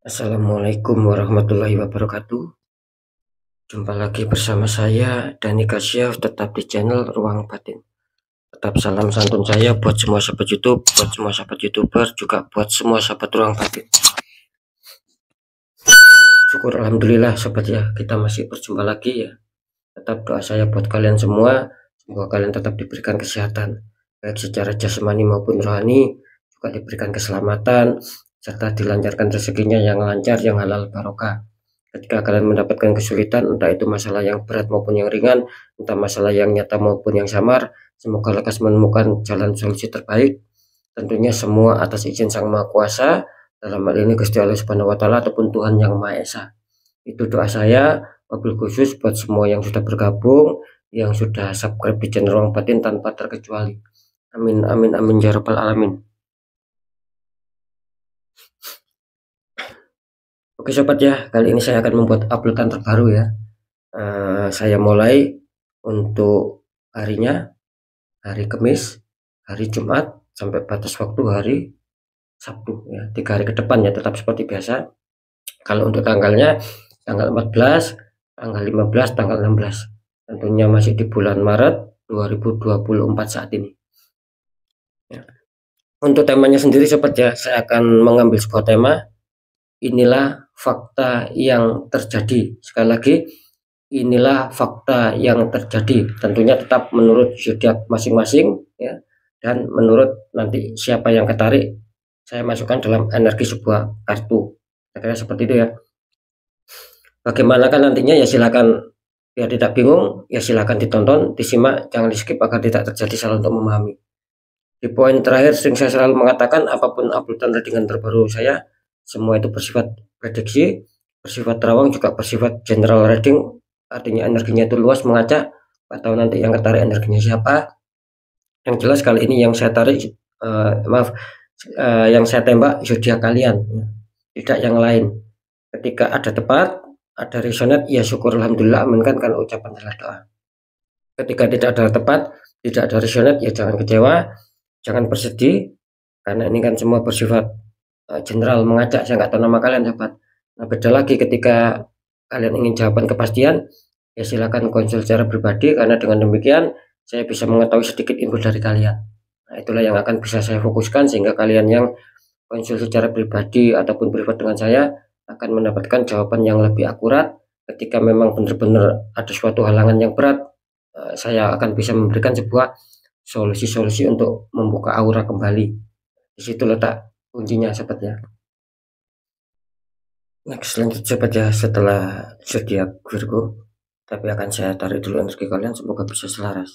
Assalamualaikum warahmatullahi wabarakatuh. Jumpa lagi bersama saya Dani Kasyaf, tetap di channel Ruang Batin. Tetap salam santun saya buat semua sahabat YouTube, buat semua sahabat YouTuber, juga buat semua sahabat Ruang Batin. Syukur alhamdulillah sobat ya, kita masih berjumpa lagi ya. Tetap doa saya buat kalian semua, semoga kalian tetap diberikan kesehatan, baik secara jasmani maupun rohani, juga diberikan keselamatan, serta dilancarkan rezekinya yang lancar, yang halal barokah. Ketika kalian mendapatkan kesulitan, entah itu masalah yang berat maupun yang ringan, entah masalah yang nyata maupun yang samar, semoga lekas menemukan jalan solusi terbaik. Tentunya semua atas izin Sang Maha Kuasa, dalam hal ini Gusti Allah Subhanahu wa taala ataupun Tuhan Yang Maha Esa. Itu doa saya, wabil khusus buat semua yang sudah bergabung, yang sudah subscribe di channel Ruang Batin tanpa terkecuali. Amin amin amin ya rabbal alamin. Oke sobat ya, kali ini saya akan membuat uploadan terbaru ya. Saya mulai untuk harinya, hari Kamis, hari Jumat, sampai batas waktu hari Sabtu ya, 3 hari ke depan ya, tetap seperti biasa. Kalau untuk tanggalnya, tanggal 14, tanggal 15, tanggal 16, tentunya masih di bulan Maret 2024 saat ini ya. Untuk temanya sendiri sobat ya, saya akan mengambil sebuah tema, inilah fakta yang terjadi. Sekali lagi, inilah fakta yang terjadi, tentunya tetap menurut zodiak masing-masing ya, dan menurut nanti siapa yang ketarik saya masukkan dalam energi sebuah kartu, kira-kira seperti itu ya. Bagaimana kan nantinya ya silakan, biar tidak bingung ya silakan ditonton, disimak, jangan di skip agar tidak terjadi salah untuk memahami. Di poin terakhir sering saya selalu mengatakan, apapun uploadan readingan terbaru saya, semua itu bersifat prediksi, bersifat terawang, juga bersifat general reading, artinya energinya itu luas mengacak, atau nanti yang ketarik energinya siapa. Yang jelas kali ini yang saya tarik yang saya tembak zodiak kalian, tidak yang lain. Ketika ada tepat, ada resonate, ya syukur alhamdulillah, aminkan kalau ucapan adalah doa. Ketika tidak ada tepat, tidak ada resonate, ya jangan kecewa, jangan bersedih, karena ini kan semua bersifat general mengajak. Saya nggak tahu nama kalian sahabat. Nah, beda lagi ketika kalian ingin jawaban kepastian, ya silakan konsul secara pribadi, karena dengan demikian saya bisa mengetahui sedikit info dari kalian. Nah, itulah yang akan bisa saya fokuskan, sehingga kalian yang konsul secara pribadi ataupun privat dengan saya akan mendapatkan jawaban yang lebih akurat. Ketika memang benar-benar ada suatu halangan yang berat, saya akan bisa memberikan sebuah solusi-solusi untuk membuka aura kembali. Di situ letak kuncinya sobat ya. Next, lanjut sobat ya, setelah zodiak Virgo, tapi akan saya tarik dulu energi kalian, semoga bisa selaras.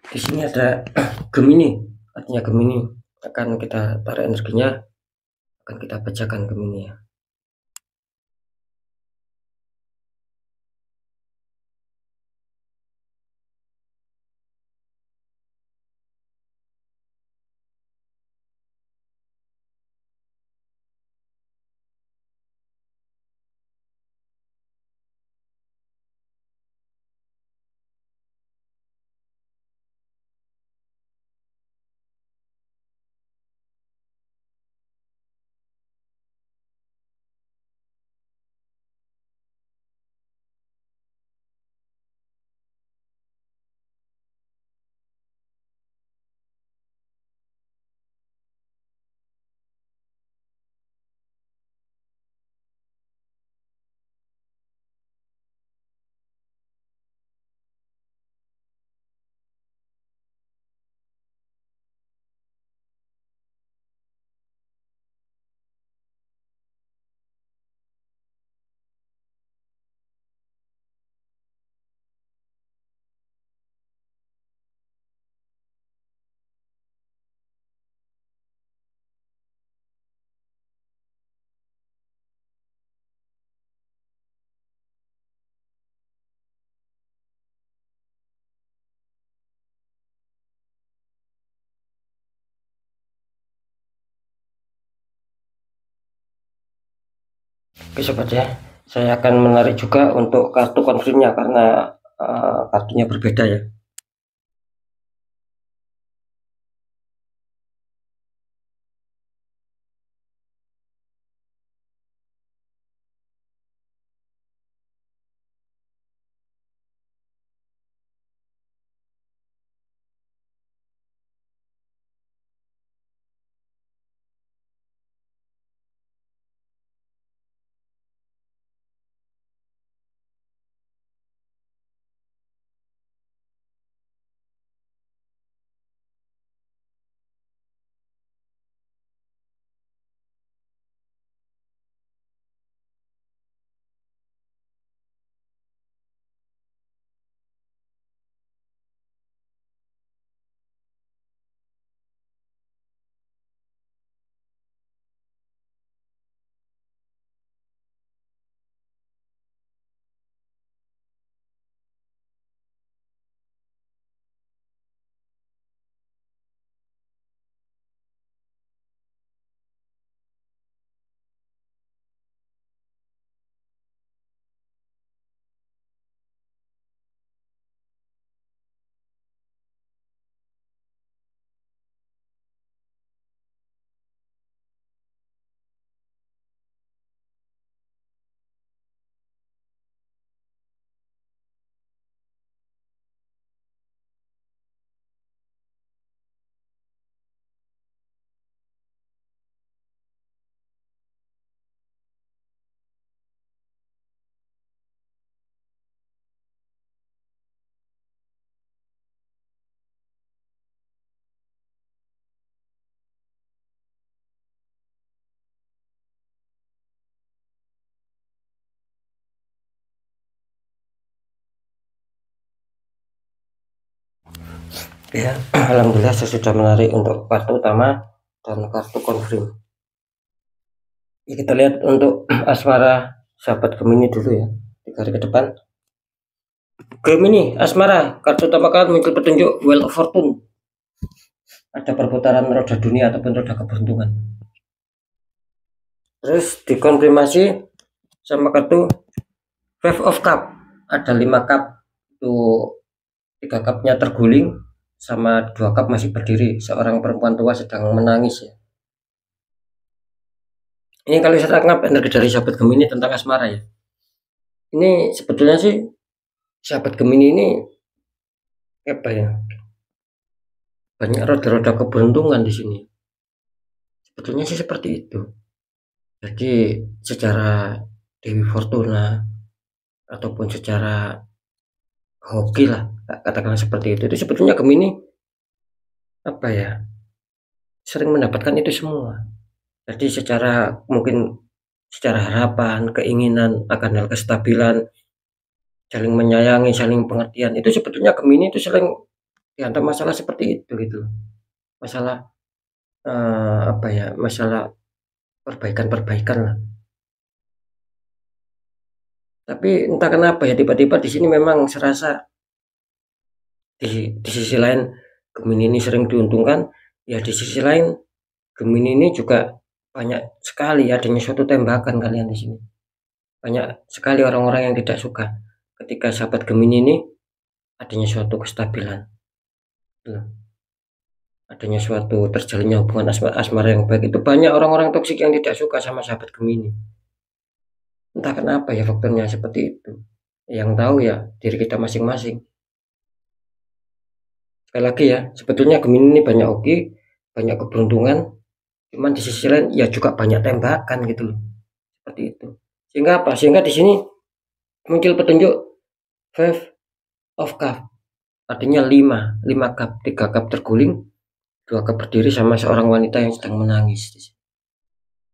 Di sini ada Gemini, artinya Gemini akan kita tarik energinya, akan kita bacakan Gemini ya. Oke sobat ya, saya akan menarik juga untuk kartu konfirmnya karena kartunya berbeda ya. Ya, alhamdulillah saya sudah menarik untuk kartu utama dan kartu konfirm. Ya, kita lihat untuk asmara sahabat Gemini dulu ya, 3 hari ke depan. Gemini, asmara, kartu utama kalian muncul petunjuk Wheel of Fortune. Ada perputaran roda dunia ataupun roda keberuntungan. Terus dikonfirmasi sama kartu Five of Cup, ada 5 cup, itu 3 cupnya terguling, sama 2 cup masih berdiri. Seorang perempuan tua sedang menangis ya. Ini kalau saya tangkap energi dari sahabat Gemini tentang asmara ya. Ini sebetulnya sih sahabat Gemini ini apa ya? Banyak roda-roda keberuntungan di sini. Sebetulnya sih seperti itu. Jadi secara Dewi Fortuna ataupun secara hoki lah, katakanlah seperti itu sebetulnya Gemini apa ya, sering mendapatkan itu semua. Jadi secara mungkin secara harapan, keinginan akan hal kestabilan, saling menyayangi, saling pengertian, itu sebetulnya Gemini itu sering dihantam masalah seperti itu gitu. Masalah apa ya, masalah perbaikan lah. Tapi entah kenapa ya tiba-tiba di sini memang serasa di sisi lain Gemini ini sering diuntungkan, ya di sisi lain Gemini ini juga banyak sekali adanya suatu tembakan kalian di sini. Banyak sekali orang-orang yang tidak suka ketika sahabat Gemini ini adanya suatu kestabilan. Adanya suatu terjalinnya hubungan asmara yang baik, itu banyak orang-orang toksik yang tidak suka sama sahabat Gemini. Entah kenapa ya faktornya seperti itu. Yang tahu ya diri kita masing-masing. Sekali lagi ya, sebetulnya Gemini ini banyak hoki, banyak keberuntungan, cuman di sisi lain ya juga banyak tembakan gitu loh. Seperti itu. Sehingga apa? Sehingga di sini muncul petunjuk Five of Cup. Artinya 5 cup, 3 cup terguling, 2 cup berdiri sama seorang wanita yang sedang menangis.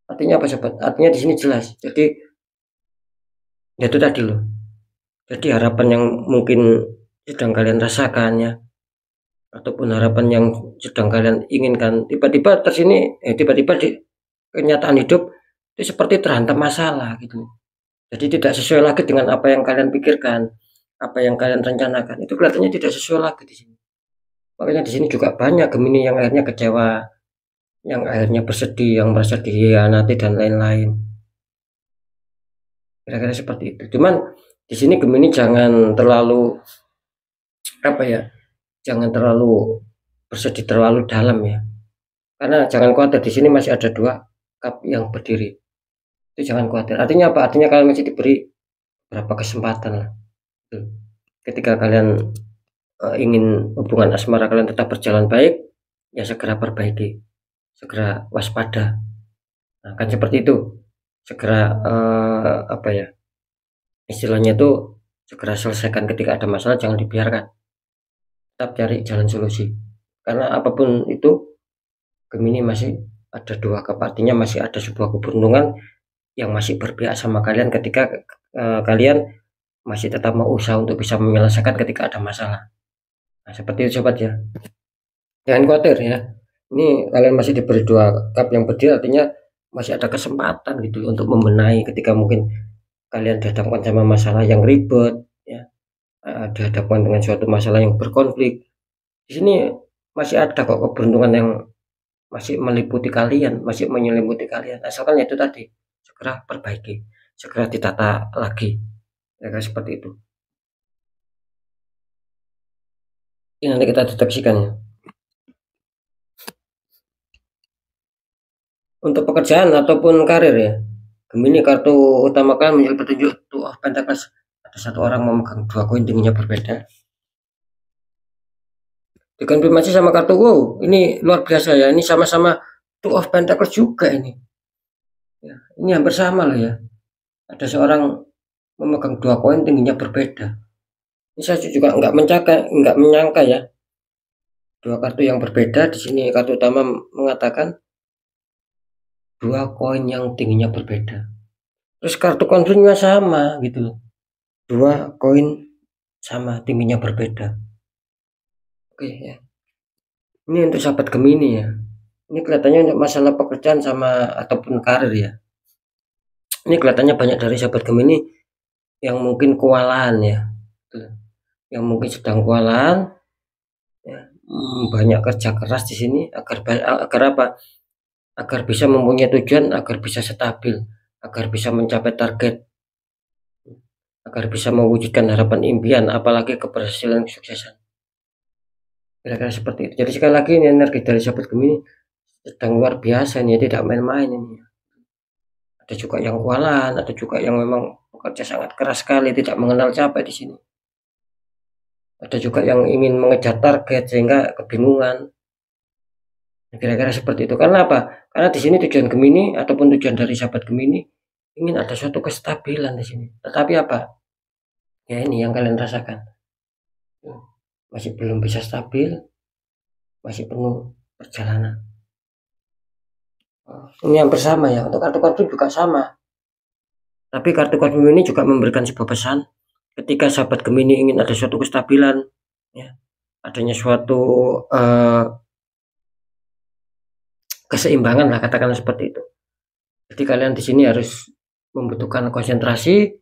Artinya apa sobat? Artinya di sini jelas. Jadi ya itu tadi loh. Jadi harapan yang mungkin sedang kalian rasakan ya, ataupun harapan yang sedang kalian inginkan, tiba-tiba tersini tiba-tiba di kenyataan hidup itu seperti terhantam masalah gitu. Jadi tidak sesuai lagi dengan apa yang kalian pikirkan, apa yang kalian rencanakan, itu kelihatannya tidak sesuai lagi di sini. Makanya di sini juga banyak Gemini yang akhirnya kecewa, yang akhirnya bersedih, yang merasa dikhianati dan lain-lain. Kira-kira seperti itu. Cuman di sini Gemini jangan terlalu apa ya, jangan terlalu bersedih terlalu dalam ya. Karena jangan khawatir, di sini masih ada 2 cup yang berdiri. Itu jangan khawatir. Artinya apa? Artinya kalian masih diberi berapa kesempatan lah. Ketika kalian ingin hubungan asmara kalian tetap berjalan baik, ya segera perbaiki, segera waspada. Nah, kan seperti itu. Segera apa ya? Istilahnya itu segera selesaikan ketika ada masalah, jangan dibiarkan. Tetap cari jalan solusi. Karena apapun itu Gemini masih ada 2 cup, artinya masih ada sebuah keberuntungan yang masih berpihak sama kalian ketika kalian masih tetap mau usaha untuk bisa menyelesaikan ketika ada masalah. Nah, seperti itu sobat ya. Jangan khawatir ya. Ini kalian masih diberi 2 cup yang berdiri, artinya masih ada kesempatan gitu untuk membenahi ketika mungkin kalian dihadapkan sama masalah yang ribet ya. Dihadapkan dengan suatu masalah yang berkonflik. Di sini masih ada kok keberuntungan yang masih meliputi kalian, masih menyelimuti kalian. Asalkan itu tadi, segera perbaiki, segera ditata lagi. Ya, seperti itu. Ini nanti kita deteksikan ya. Untuk pekerjaan ataupun karir ya, Gemini kartu utama kalian muncul petunjuk Two of Pentacles. Ada 1 orang memegang 2 koin tingginya berbeda. Dikonfirmasi sama kartu, wow, ini luar biasa ya. Ini sama-sama Two of Pentacles juga ini. Ya, ini hampir sama loh ya. Ada seorang memegang 2 koin tingginya berbeda. Ini saya juga nggak menyangka ya. 2 kartu yang berbeda. Di sini kartu utama mengatakan 2 koin yang tingginya berbeda. Terus kartu konfliknya sama gitu loh. 2 koin sama tingginya berbeda. Oke ya. Ini untuk sahabat Gemini ya. Ini kelihatannya untuk masalah pekerjaan sama ataupun karir ya. Ini kelihatannya banyak dari sahabat Gemini yang mungkin kewalahan ya. Yang mungkin sedang kewalahan ya. Banyak kerja keras di sini agar apa? Agar bisa mempunyai tujuan, agar bisa stabil, agar bisa mencapai target, agar bisa mewujudkan harapan impian, apalagi keberhasilan kesuksesan. Kira-kira seperti itu. Jadi sekali lagi ini energi dari sahabat Gemini sedang luar biasa nih, tidak main-main ini. Ada juga yang kewalahan, ada juga yang memang bekerja sangat keras sekali, tidak mengenal capek di sini. Ada juga yang ingin mengejar target sehingga kebingungan. Kira-kira seperti itu. Karena apa? Karena di sini tujuan Gemini ataupun tujuan dari sahabat Gemini ingin ada suatu kestabilan di sini. Tetapi apa? Ya ini yang kalian rasakan. Masih belum bisa stabil, masih penuh perjalanan. Ini yang bersama ya. Untuk kartu-kartu juga sama. Tapi kartu-kartu ini juga memberikan sebuah pesan. Ketika sahabat Gemini ingin ada suatu kestabilan, ya, adanya suatu keseimbangan lah, katakanlah seperti itu. Jadi kalian di sini harus membutuhkan konsentrasi,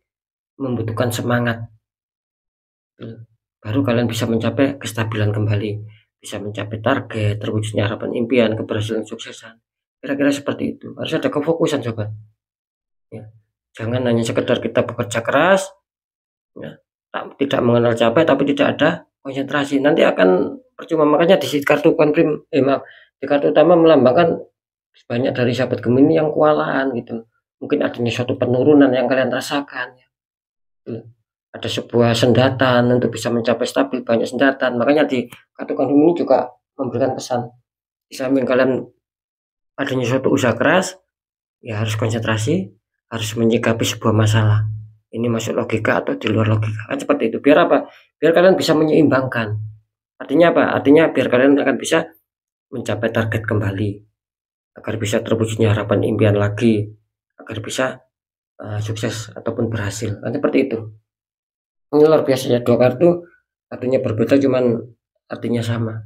membutuhkan semangat. Baru kalian bisa mencapai kestabilan kembali, bisa mencapai target, terwujudnya harapan impian, keberhasilan suksesan. Kira-kira seperti itu. Harus ada kefokusan sobat. Ya. Jangan hanya sekedar kita bekerja keras, ya, tidak mengenal capek, tapi tidak ada konsentrasi. Nanti akan percuma. Makanya di kartu di kartu utama melambangkan banyak dari sahabat Gemini yang kewalahan gitu. Mungkin adanya suatu penurunan yang kalian rasakan. Ada sebuah sendatan untuk bisa mencapai stabil, banyak sendatan. Makanya di kartu Gemini juga memberikan pesan. Di samping kalian adanya suatu usaha keras, ya harus konsentrasi, harus menyikapi sebuah masalah. Ini masuk logika atau di luar logika, kan seperti itu. Biar apa? Biar kalian bisa menyeimbangkan. Artinya apa? Artinya biar kalian akan bisa mencapai target kembali, agar bisa terwujudnya harapan impian lagi, agar bisa sukses ataupun berhasil, kan seperti itu. Ini luar biasa ya, 2 kartu artinya berbeda, cuman artinya sama.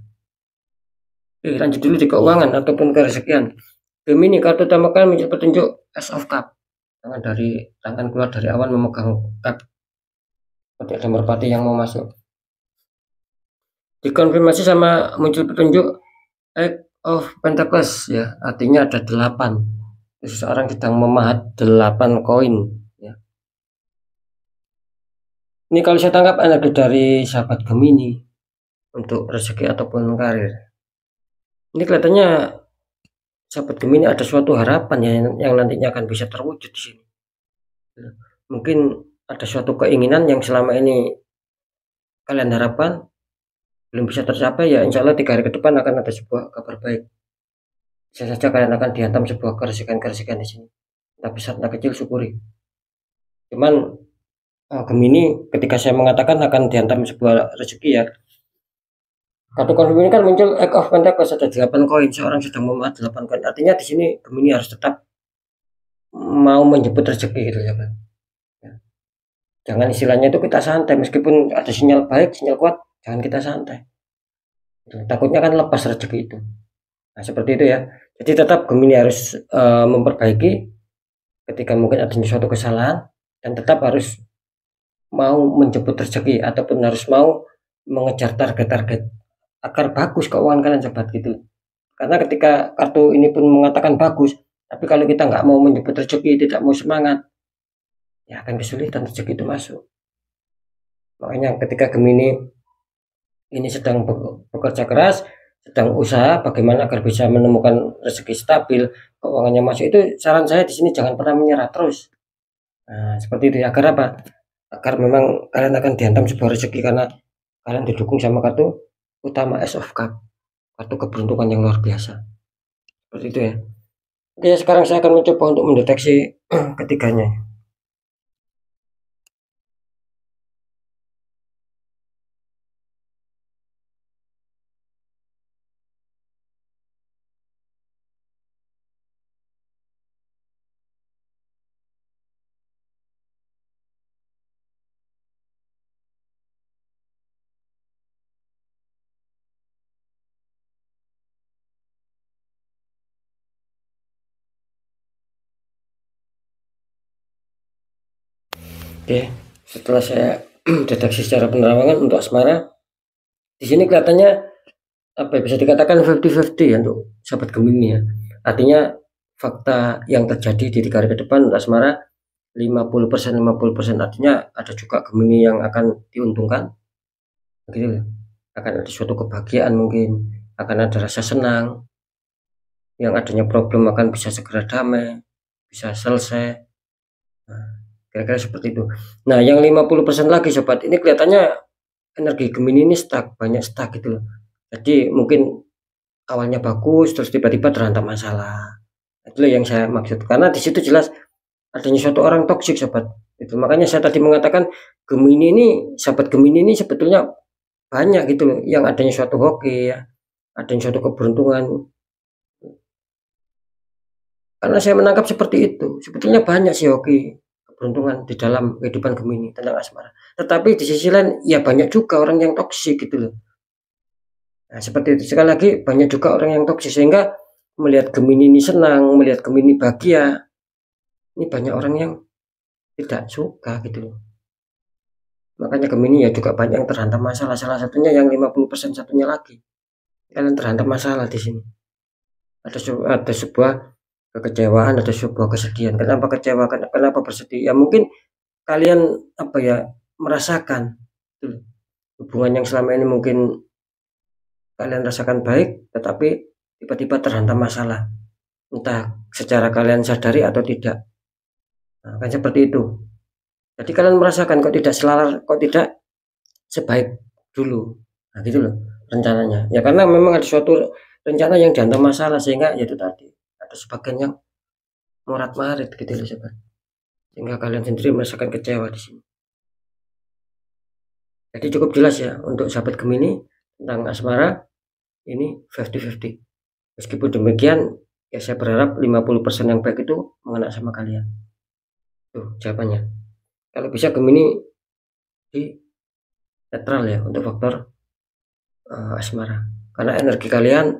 Oke, lanjut dulu di keuangan ataupun kerezekian. Gemini kartu utama kalian muncul petunjuk Ace of Cup. Tangan keluar dari awan memegang cup. Seperti ada merpati yang mau masuk. Dikonfirmasi sama muncul petunjuk Eight of Pentacles ya, artinya ada 8. Seseorang sedang memahat 8 koin ya. Ini kalau saya tangkap energi dari sahabat Gemini untuk rezeki ataupun karir. Ini kelihatannya sahabat Gemini ada suatu harapan ya yang nantinya akan bisa terwujud di sini. Mungkin ada suatu keinginan yang selama ini kalian harapkan belum bisa tercapai, ya insya Allah 3 hari ke depan akan ada sebuah kabar baik. Bisa saja kalian akan dihantam sebuah keresikan-keresikan di sini. Entah besar entah kecil syukuri. Cuman Gemini ketika saya mengatakan akan dihantam sebuah rezeki ya. Kartu Gemini kan muncul Eight of Pentacles, ada 8 koin, seorang sedang memegang 8 koin. Artinya di sini Gemini harus tetap mau menjemput rezeki gitu ya kan. Ya. Jangan istilahnya itu kita santai, meskipun ada sinyal baik, sinyal kuat, jangan kita santai. Takutnya kan lepas rezeki itu. Nah, seperti itu ya. Jadi tetap Gemini harus memperbaiki ketika mungkin adanya suatu kesalahan, dan tetap harus mau menjemput rezeki ataupun harus mau mengejar target-target agar bagus keuangan kalian sobat gitu. Karena ketika kartu ini pun mengatakan bagus, tapi kalau kita nggak mau menjemput rezeki, tidak mau semangat, ya akan kesulitan rezeki itu masuk. Makanya ketika Gemini ini sedang bekerja keras, sedang usaha bagaimana agar bisa menemukan rezeki stabil, keuangannya masuk, itu saran saya di sini jangan pernah menyerah terus. Nah, seperti itu ya. Agar apa? Agar memang kalian akan dihantam sebuah rezeki karena kalian didukung sama kartu utama Ace of Cup, kartu keberuntungan yang luar biasa. Seperti itu ya. Oke, sekarang saya akan mencoba untuk mendeteksi ketiganya. Oke, setelah saya deteksi secara penerawangan untuk asmara, di sini kelihatannya apa ya, bisa dikatakan 50-50 ya untuk sahabat Gemini ya. Artinya fakta yang terjadi di 3 hari ke depan untuk asmara 50% 50%, artinya ada juga Gemini yang akan diuntungkan begitu. Akan ada suatu kebahagiaan, mungkin akan ada rasa senang, yang adanya problem akan bisa segera damai, bisa selesai. Nah, kira-kira seperti itu. Nah, yang 50% lagi sobat, ini kelihatannya energi Gemini ini banyak stuck gitu loh. Jadi mungkin awalnya bagus terus tiba-tiba terhantam masalah. Itu yang saya maksud. Karena di situ jelas adanya suatu orang toksik sobat. Itu makanya saya tadi mengatakan Gemini ini, sahabat Gemini ini sebetulnya banyak gitu loh yang adanya suatu hoki ya, adanya suatu keberuntungan. Karena saya menangkap seperti itu. Sebetulnya banyak sih hoki keberuntungan di dalam kehidupan Gemini tentang asmara. Tetapi di sisi lain ya banyak juga orang yang toksik gitu loh. Nah, seperti itu. Sekali lagi banyak juga orang yang toksik, sehingga melihat Gemini ini senang, melihat Gemini bahagia, ini banyak orang yang tidak suka gitu loh. Makanya Gemini ya juga banyak yang terhantam masalah. Salah satunya yang 50% satunya lagi. Kalian terhantam masalah di sini. Ada sebuah kekecewaan, ada sebuah kesedihan. Kenapa kecewa? Kenapa bersedih? Ya mungkin kalian apa ya, merasakan gitu loh, hubungan yang selama ini mungkin kalian rasakan baik, tetapi tiba-tiba terhantam masalah, entah secara kalian sadari atau tidak. Nah, kan seperti itu. Jadi kalian merasakan kok tidak selaras, kok tidak sebaik dulu. Nah, gitu loh rencananya. Ya karena memang ada suatu rencana yang dihantam masalah, sehingga ya itu tadi ada sebagian yang morat-marit gitu loh sobat. Sehingga kalian sendiri merasakan kecewa di sini. Jadi cukup jelas ya untuk sahabat Gemini tentang asmara ini 50-50. Meskipun demikian, ya saya berharap 50% yang baik itu mengena sama kalian. Tuh jawabannya. Kalau bisa Gemini di netral ya untuk faktor asmara. Karena energi kalian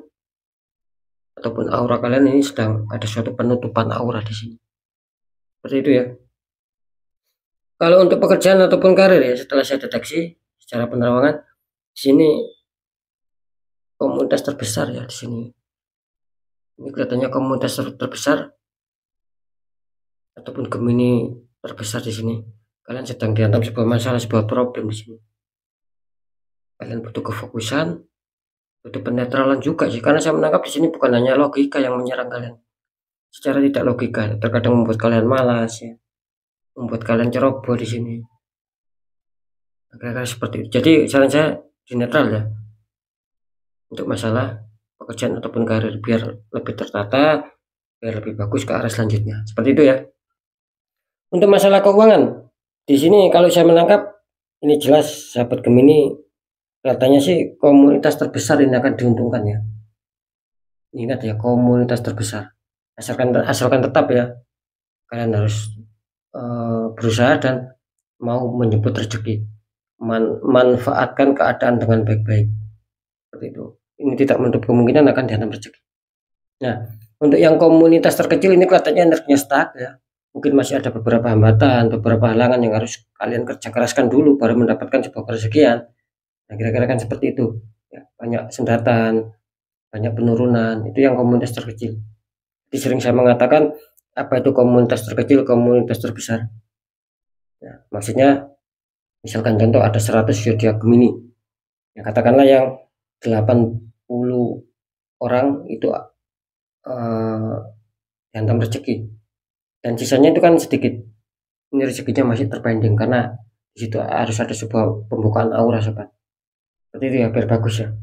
ataupun aura kalian ini sedang ada suatu penutupan aura di sini. Seperti itu ya. Kalau untuk pekerjaan ataupun karir ya, setelah saya deteksi secara penerawangan, di sini komunitas terbesar ya di sini. Ini kelihatannya komunitas terbesar ataupun Gemini terbesar di sini. Kalian sedang dihantam sebuah masalah, sebuah problem di sini. Kalian butuh kefokusan, butuh penetralan juga sih, karena saya menangkap di sini bukan hanya logika yang menyerang kalian secara tidak logika, terkadang membuat kalian malas ya, membuat kalian ceroboh di sini. Kira-kira seperti itu. Jadi saran saya di netral ya untuk masalah pekerjaan ataupun karir, biar lebih tertata, biar lebih bagus ke arah selanjutnya. Seperti itu ya. Untuk masalah keuangan, di sini kalau saya menangkap ini jelas sahabat Gemini, katanya sih komunitas terbesar ini akan diuntungkan ya. Ingat ya, komunitas terbesar. Asalkan tetap ya, kalian harus berusaha dan mau menjemput rezeki, manfaatkan keadaan dengan baik-baik. Seperti itu. Ini tidak menutup kemungkinan akan dihantam rezeki. Nah, untuk yang komunitas terkecil ini kelihatannya energinya stuck ya. Mungkin masih ada beberapa hambatan, beberapa halangan yang harus kalian kerja keraskan dulu baru mendapatkan sebuah kerezekian. Nah, kira-kira kan seperti itu. Ya, banyak sendatan, banyak penurunan. Itu yang komunitas terkecil. Jadi sering saya mengatakan apa itu komunitas terkecil, komunitas terbesar. Ya, maksudnya misalkan contoh ada 100 zodiak Gemini. Ya, katakanlah yang 80 orang itu dihantam rezeki. Dan sisanya itu kan sedikit, ini rezekinya masih terpending karena di situ harus ada sebuah pembukaan aura sobat. Seperti itu ya, biar bagus ya.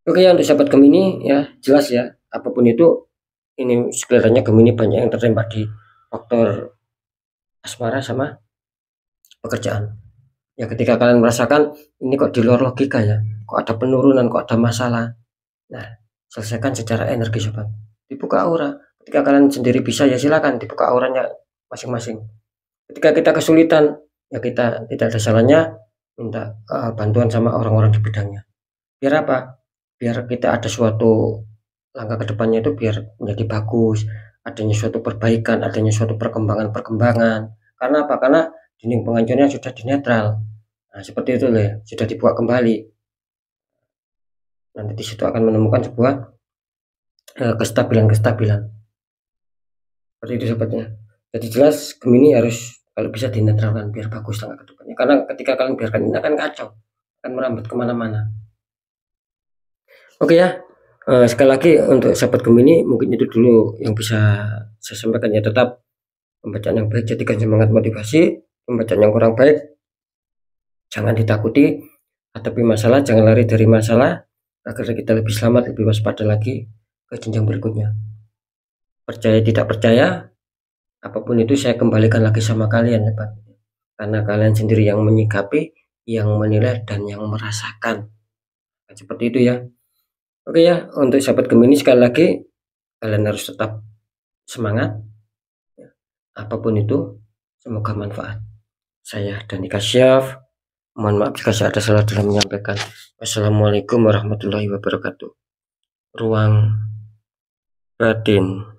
Oke ya, untuk sahabat Gemini ya jelas ya, apapun itu ini sekelihatannya Gemini banyak yang tertembak di faktor asmara sama pekerjaan. Ya ketika kalian merasakan ini kok di luar logika ya, kok ada penurunan, kok ada masalah. Nah, selesaikan secara energi sobat. Dibuka aura. Ketika kalian sendiri bisa ya silakan dibuka auranya masing-masing. Ketika kita kesulitan ya kita tidak ada salahnya minta bantuan sama orang-orang di bidangnya. Biar apa? Biar kita ada suatu langkah ke depannya itu biar menjadi bagus, adanya suatu perbaikan, adanya suatu perkembangan-perkembangan. Karena apa? Karena dinding penghancurnya sudah dinetral. Nah, seperti itu loh ya, sudah dibuka kembali. Nanti di situ akan menemukan sebuah kestabilan-kestabilan. Seperti itu sobatnya. Jadi jelas Gemini harus kalau bisa dinetralkan biar bagus langkah ke depannya. Karena ketika kalian biarkan ini akan kacau, akan merambat kemana-mana. Oke ya, sekali lagi untuk sahabat Gemini mungkin itu dulu yang bisa saya sampaikan ya. Tetap pembacaan yang baik jadikan semangat motivasi, pembacaan yang kurang baik jangan ditakuti, hadapi masalah jangan lari dari masalah agar kita lebih selamat, lebih waspada lagi ke jenjang berikutnya. Percaya tidak percaya, apapun itu saya kembalikan lagi sama kalian ya Pak, karena kalian sendiri yang menyikapi, yang menilai dan yang merasakan. Seperti itu ya. Oke ya, untuk sahabat Gemini sekali lagi kalian harus tetap semangat ya. Apapun itu semoga manfaat. Saya Dani Kasyaf, mohon maaf jika saya ada salah dalam menyampaikan. Wassalamualaikum warahmatullahi wabarakatuh. Ruang batin.